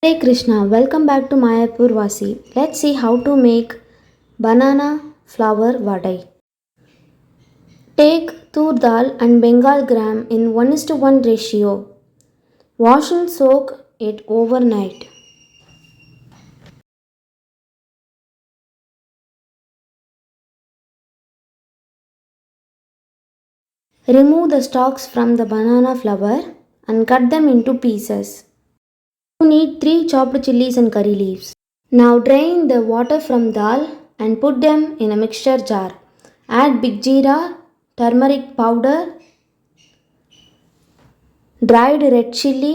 Hare Krishna, welcome back to Mayapurvasi. Let's see how to make banana flour vadai. Take tur dal and Bengal gram in 1:1 ratio. Wash and soak it overnight. Remove the stalks from the banana flour and cut them into pieces. You need 3 chopped chilies and curry leaves. Now drain the water from dal and put them in a mixture jar. Add big jeera, turmeric powder, dried red chilli,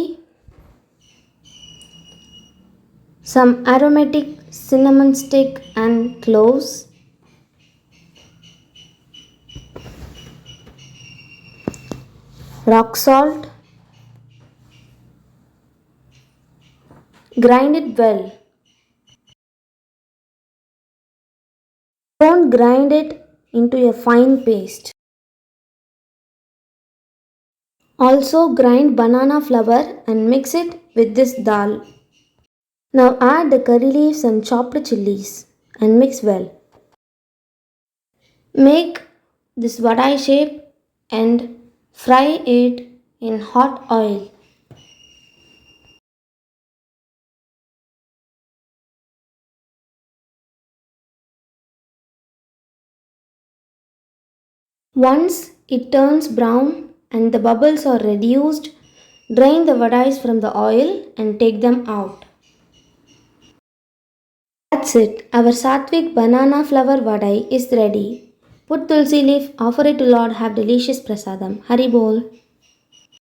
some aromatic cinnamon stick and cloves, rock salt. Grind it well. Don't grind it into a fine paste. Also grind banana flour and mix it with this dal. Now add the curry leaves and chopped chilies and mix well. Make this vadai shape and fry it in hot oil. Once it turns brown and the bubbles are reduced, drain the vadais from the oil and take them out. That's it. Our Satvik banana flour vadai is ready. Put tulsi leaf, offer it to Lord, have delicious prasadam. Hari bol.